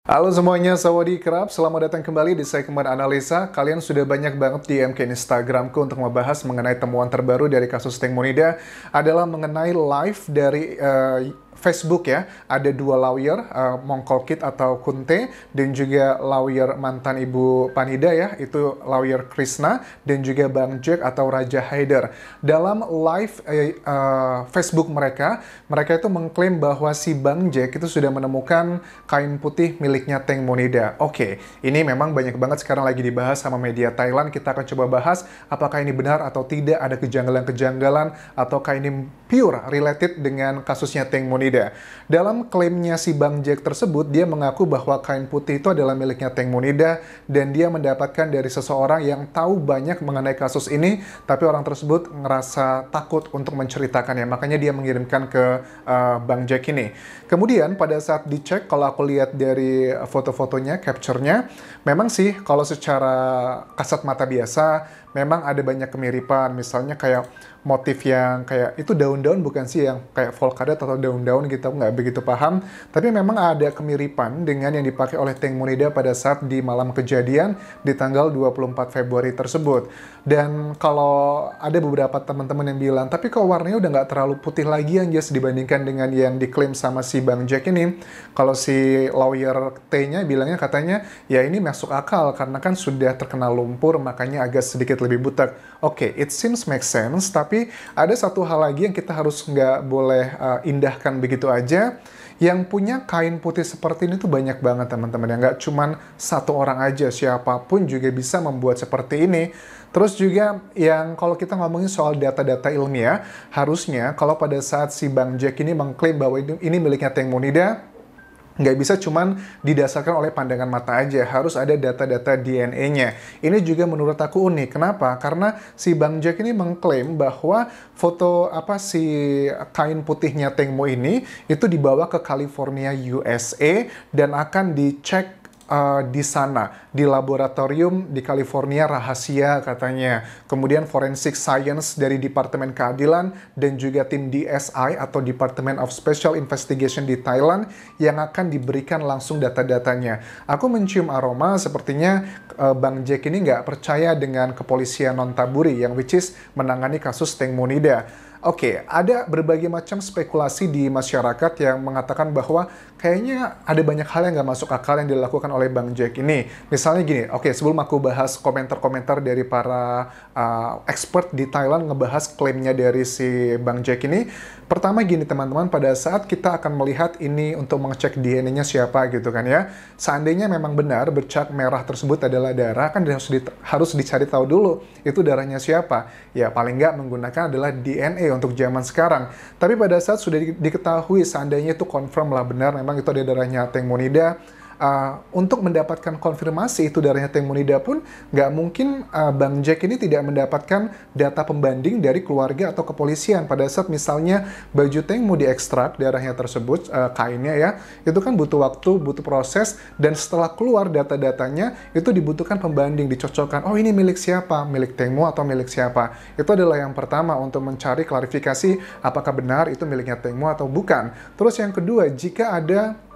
Halo semuanya, Sawadee Krab. Selamat datang kembali di segmen analisa. Kalian sudah banyak banget DM ke Instagramku untuk membahas mengenai temuan terbaru dari kasus Teng Monida adalah mengenai live dari Facebook ya. Ada dua lawyer, Mongkol Kid atau Kunte, dan juga lawyer mantan Ibu Panida ya, itu lawyer Krishna, dan juga Bang Jack atau Raja Haider. Dalam live Facebook mereka itu mengklaim bahwa si Bang Jack itu sudah menemukan kain putih miliknya Teng Monida. Oke, ini memang banyak banget sekarang lagi dibahas sama media Thailand. Kita akan coba bahas apakah ini benar atau tidak, ada kejanggalan-kejanggalan, ataukah ini pure related dengan kasusnya Teng Monida. Dalam klaimnya si Bang Jack tersebut, dia mengaku bahwa kain putih itu adalah miliknya Teng Monida dan dia mendapatkan dari seseorang yang tahu banyak mengenai kasus ini, tapi orang tersebut ngerasa takut untuk menceritakannya. Makanya dia mengirimkan ke Bang Jack ini. Kemudian pada saat dicek, kalau aku lihat dari foto-fotonya, capture-nya, memang sih kalau secara kasat mata biasa, memang ada banyak kemiripan. Misalnya kayak motif yang kayak itu daun-daun, bukan sih yang kayak polkadot atau daun-daun gitu, aku nggak begitu paham. Tapi memang ada kemiripan dengan yang dipakai oleh Teng Monida pada saat di malam kejadian di tanggal 24 Februari tersebut. Dan kalau ada beberapa teman-teman yang bilang, tapi kok warnanya udah nggak terlalu putih lagi yang just dibandingkan dengan yang diklaim sama si Bang Jack ini. Kalau si lawyer T-nya bilangnya katanya, ya ini masuk akal karena kan sudah terkena lumpur makanya agak sedikit lebih butek. Oke, it seems make sense, tapi ada satu hal lagi yang kita harus nggak boleh indahkan begitu aja. Yang punya kain putih seperti ini tuh banyak banget teman-teman, ya nggak cuman satu orang aja, siapapun juga bisa membuat seperti ini. Terus juga yang kalau kita ngomongin soal data-data ilmiah, harusnya kalau pada saat si Bang Jack ini mengklaim bahwa ini miliknya Teng Monida, nggak bisa cuman didasarkan oleh pandangan mata aja, harus ada data-data DNA-nya. Ini juga menurut aku unik. Kenapa? Karena si Bang Jack ini mengklaim bahwa foto si kain putihnya Teng Mo ini itu dibawa ke California, USA dan akan dicek di sana, di laboratorium di California rahasia katanya. Kemudian Forensic Science dari Departemen Keadilan dan juga tim DSI atau Department of Special Investigation di Thailand yang akan diberikan langsung data-datanya. Aku mencium aroma sepertinya Bang Jack ini nggak percaya dengan kepolisian non-taburi yang which is menangani kasus Teng Monida. Oke, ada berbagai macam spekulasi di masyarakat yang mengatakan bahwa kayaknya ada banyak hal yang nggak masuk akal yang dilakukan oleh Bang Jack ini. Misalnya gini, oke, sebelum aku bahas komentar-komentar dari para expert di Thailand ngebahas klaimnya dari si Bang Jack ini, pertama gini teman-teman, pada saat kita akan melihat ini untuk mengecek DNA-nya siapa gitu kan ya, seandainya memang benar bercak merah tersebut adalah darah, kan harus dicari tahu dulu itu darahnya siapa. Ya paling nggak menggunakan adalah DNA untuk zaman sekarang. Tapi pada saat sudah diketahui seandainya itu confirm lah benar memang itu ada darahnya Teng Monida, untuk mendapatkan konfirmasi itu darahnya Teng Monida pun nggak mungkin Bang Jack ini tidak mendapatkan data pembanding dari keluarga atau kepolisian. Pada saat misalnya baju Teng mau diekstrak darahnya tersebut, kainnya ya, itu kan butuh waktu, butuh proses, dan setelah keluar data-datanya itu dibutuhkan pembanding, dicocokkan, oh ini milik siapa, milik Teng Mo atau milik siapa. Itu adalah yang pertama untuk mencari klarifikasi apakah benar itu miliknya Teng Mo atau bukan. Terus yang kedua, jika ada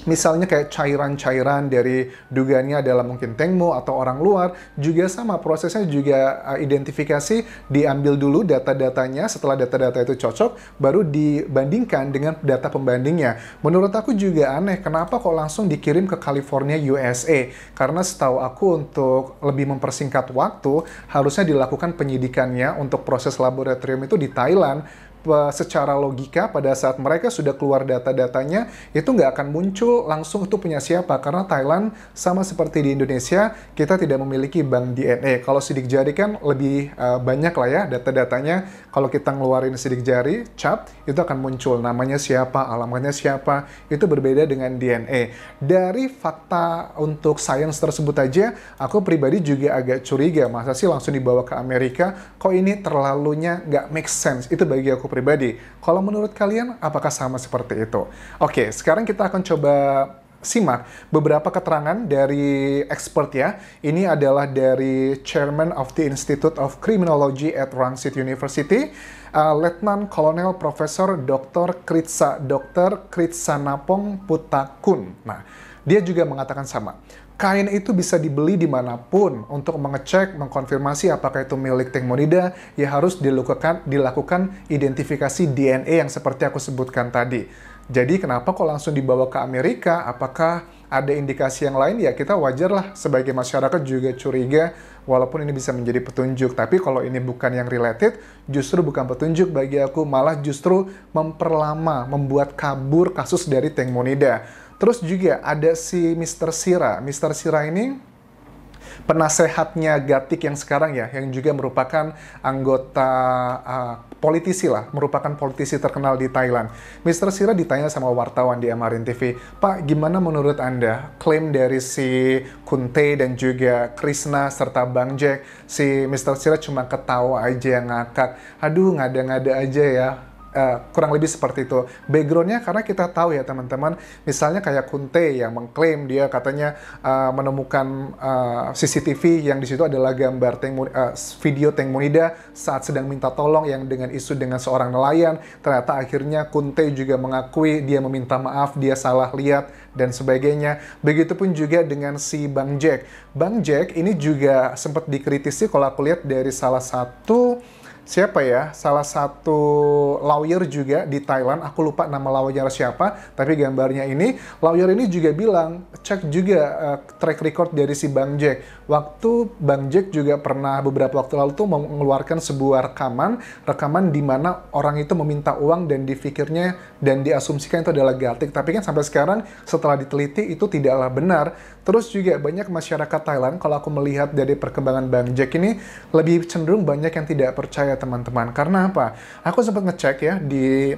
misalnya kayak cairan-cairan dari dugaannya adalah mungkin Teng Mo atau orang luar, juga sama prosesnya juga identifikasi, diambil dulu data-datanya, setelah data-data itu cocok, baru dibandingkan dengan data pembandingnya. Menurut aku juga aneh, kenapa kok langsung dikirim ke California, USA? Karena setahu aku untuk lebih mempersingkat waktu, harusnya dilakukan penyidikannya untuk proses laboratorium itu di Thailand. Secara logika pada saat mereka sudah keluar data-datanya itu nggak akan muncul langsung itu punya siapa, karena Thailand sama seperti di Indonesia kita tidak memiliki bank DNA. Kalau sidik jari kan lebih banyak lah ya data-datanya. Kalau kita ngeluarin sidik jari cap itu akan muncul namanya siapa, alamatnya siapa, itu berbeda dengan DNA. Dari fakta untuk sains tersebut aja aku pribadi juga agak curiga, masa sih langsung dibawa ke Amerika, kok ini terlalunya nggak make sense. Itu bagi aku pribadi. Kalau menurut kalian, apakah sama seperti itu? Oke, sekarang kita akan coba simak beberapa keterangan dari expert ya. Ini adalah dari Chairman of the Institute of Criminology at Rangsit University, Letnan Kolonel Profesor Dr. Kritsanapong Putakun. Nah, Dia juga mengatakan sama. Kain itu bisa dibeli dimanapun. Untuk mengecek, mengkonfirmasi apakah itu milik Teng Monida, ya harus dilakukan identifikasi DNA yang seperti aku sebutkan tadi. Jadi kenapa kok langsung dibawa ke Amerika? Apakah ada indikasi yang lain? Ya kita wajarlah sebagai masyarakat juga curiga, walaupun ini bisa menjadi petunjuk. Tapi kalau ini bukan yang related, justru bukan petunjuk bagi aku, malah justru memperlama, membuat kabur kasus dari Teng Monida. Terus juga ada si Mr. Sira. Mr. Sira ini penasehatnya Gatik yang sekarang ya, yang juga merupakan anggota politisi lah, merupakan politisi terkenal di Thailand. Mr. Sira ditanya sama wartawan di Amarin TV, Pak, gimana menurut Anda klaim dari si Kunte dan juga Krishna serta Bang Jack? Si Mr. Sira cuma ketawa aja, ngakak, aduh ngada-ngada aja ya. Kurang lebih seperti itu. Backgroundnya karena kita tahu ya teman-teman, misalnya kayak Kunte yang mengklaim dia katanya menemukan CCTV yang di situ adalah gambar video Teng Monida saat sedang minta tolong yang dengan isu dengan seorang nelayan. Ternyata akhirnya Kunte juga mengakui dia meminta maaf, dia salah lihat dan sebagainya. Begitupun juga dengan si Bang Jack. Bang Jack ini juga sempat dikritisi kalau aku lihat dari salah satu salah satu lawyer juga di Thailand, aku lupa nama lawyer siapa, tapi gambarnya ini, lawyer ini juga bilang, cek juga track record dari si Bang Jack. Waktu Bang Jack juga pernah beberapa waktu lalu tuh mengeluarkan sebuah rekaman di mana orang itu meminta uang dan dipikirnya dan diasumsikan itu adalah Gatik. Tapi kan sampai sekarang setelah diteliti itu tidaklah benar. Terus juga banyak masyarakat Thailand, kalau aku melihat dari perkembangan Bang Jack ini, lebih cenderung banyak yang tidak percaya teman-teman. Karena apa? Aku sempat ngecek ya di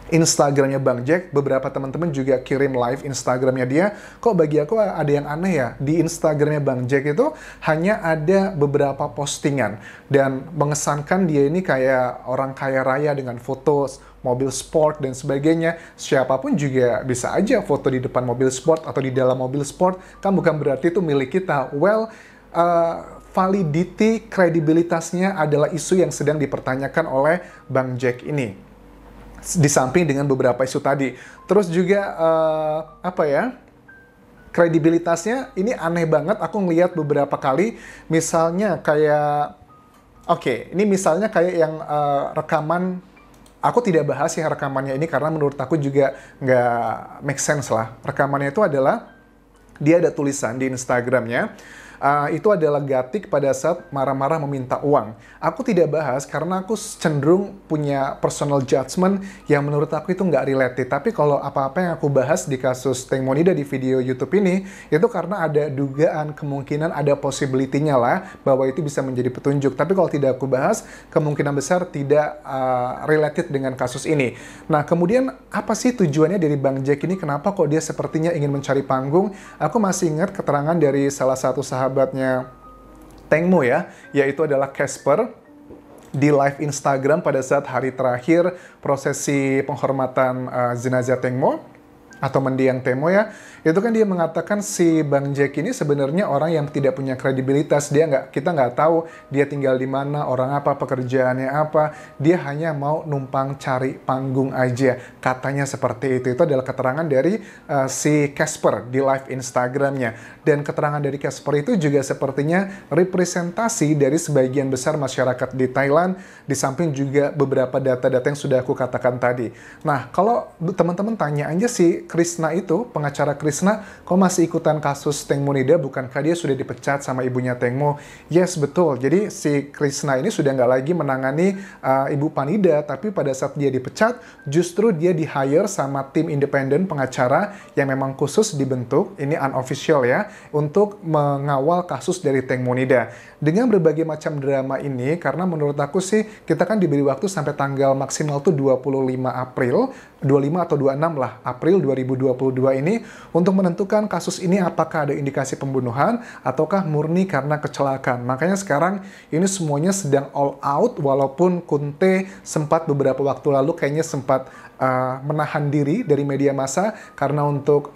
Instagramnya Bang Jack, beberapa teman-teman juga kirim live Instagramnya dia. Kok bagi aku ada yang aneh ya, di Instagramnya Bang Jack itu hanya ada beberapa postingan dan mengesankan dia ini kayak orang kaya raya dengan foto mobil sport dan sebagainya. Siapapun juga bisa aja foto di depan mobil sport atau di dalam mobil sport, kan bukan berarti itu milik kita. Well, validity, kredibilitasnya adalah isu yang sedang dipertanyakan oleh Bang Jack ini. Di samping dengan beberapa isu tadi. Terus juga, kredibilitasnya ini aneh banget. Aku ngeliat beberapa kali, misalnya kayak, ini misalnya kayak yang rekaman, aku tidak bahas ya rekamannya ini karena menurut aku juga nggak make sense lah. Rekamannya itu adalah, dia ada tulisan di Instagramnya, itu adalah Gatik pada saat marah-marah meminta uang. Aku tidak bahas karena aku cenderung punya personal judgment yang menurut aku itu nggak related. Tapi kalau apa-apa yang aku bahas di kasus Teng Monida di video YouTube ini, itu karena ada dugaan, kemungkinan, ada possibility-nya lah bahwa itu bisa menjadi petunjuk. Tapi kalau tidak aku bahas, kemungkinan besar tidak related dengan kasus ini. Nah, kemudian apa sih tujuannya dari Bang Jack ini? Kenapa kok dia sepertinya ingin mencari panggung? Aku masih ingat keterangan dari salah satu sahabatnya Teng Mo ya, yaitu adalah Casper di live Instagram pada saat hari terakhir prosesi penghormatan jenazah Teng Mo atau mendiang Teng Mo ya, itu kan dia mengatakan si Bang Jack ini sebenarnya orang yang tidak punya kredibilitas. Kita nggak tahu dia tinggal di mana, orang apa, pekerjaannya apa. Dia hanya mau numpang cari panggung aja. Katanya seperti itu. Itu adalah keterangan dari si Casper di live Instagramnya. Dan keterangan dari Casper itu juga sepertinya representasi dari sebagian besar masyarakat di Thailand, di samping juga beberapa data-data yang sudah aku katakan tadi. Nah, kalau teman-teman tanya aja sih, Krishna itu, pengacara Krishna, kok masih ikutan kasus Teng Monida? Bukankah dia sudah dipecat sama ibunya Teng Mo? Yes, betul. Jadi si Krishna ini sudah nggak lagi menangani Ibu Panida, tapi pada saat dia dipecat, justru dia di-hire sama tim independen pengacara yang memang khusus dibentuk, ini unofficial ya, untuk mengawal kasus dari Teng Monida. Dengan berbagai macam drama ini, karena menurut aku sih, kita kan diberi waktu sampai tanggal maksimal tuh 25 April, 25 atau 26 lah, April 2022 ini, untuk menentukan kasus ini apakah ada indikasi pembunuhan, ataukah murni karena kecelakaan. Makanya sekarang ini semuanya sedang all out, walaupun Kunte sempat beberapa waktu lalu kayaknya sempat menahan diri dari media massa karena untuk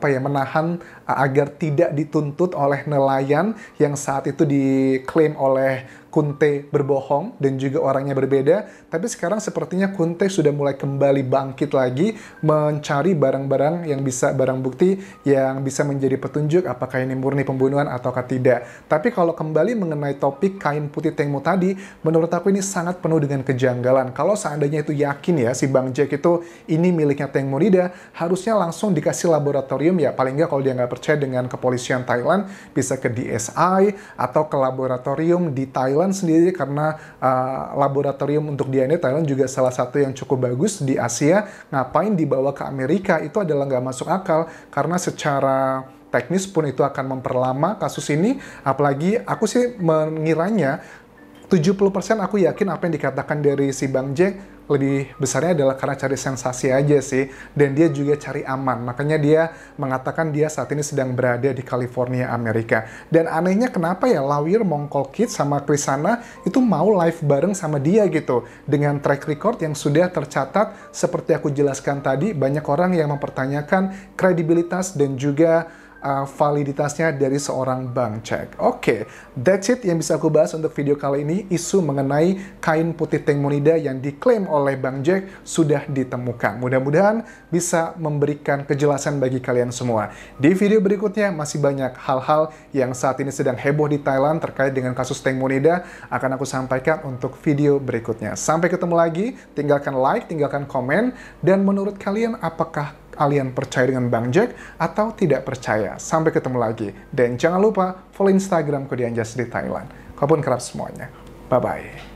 menahan agar tidak dituntut oleh nelayan yang saat itu diklaim oleh Kunte berbohong dan juga orangnya berbeda, tapi sekarang sepertinya Kunte sudah mulai kembali bangkit lagi mencari barang-barang yang bisa, barang bukti yang bisa menjadi petunjuk apakah ini murni pembunuhan ataukah tidak. Tapi kalau kembali mengenai topik kain putih Tengmu tadi, menurut aku ini sangat penuh dengan kejanggalan. Kalau seandainya itu yakin ya si Bang Jack itu ini miliknya Tengmu Rida, harusnya langsung dikasih laboratorium ya, paling nggak kalau dia nggak percaya dengan kepolisian Thailand, bisa ke DSI atau ke laboratorium di Thailand sendiri, karena laboratorium untuk DNA Thailand juga salah satu yang cukup bagus di Asia. Ngapain dibawa ke Amerika, itu adalah nggak masuk akal, karena secara teknis pun itu akan memperlama kasus ini. Apalagi aku sih mengiranya 70% aku yakin apa yang dikatakan dari si Bang Jack lebih besarnya adalah karena cari sensasi aja sih, dan dia juga cari aman. Makanya dia mengatakan dia saat ini sedang berada di California, Amerika. Dan anehnya kenapa ya Lawyer Mongkol Kid sama Krisana itu mau live bareng sama dia gitu, dengan track record yang sudah tercatat seperti aku jelaskan tadi. Banyak orang yang mempertanyakan kredibilitas dan juga validitasnya dari seorang Bang Jack. Oke, that's it yang bisa aku bahas untuk video kali ini. Isu mengenai kain putih Tengmu Rida yang diklaim oleh Bang Jack sudah ditemukan. Mudah-mudahan bisa memberikan kejelasan bagi kalian semua. Di video berikutnya masih banyak hal-hal yang saat ini sedang heboh di Thailand terkait dengan kasus Tengmu Rida, akan aku sampaikan untuk video berikutnya. Sampai ketemu lagi, tinggalkan like, tinggalkan komen, dan menurut kalian apakah kalian percaya dengan Bang Jack atau tidak percaya? Sampai ketemu lagi. Dan jangan lupa follow Instagramku di Anjas di Thailand. Kapun kerap semuanya. Bye-bye.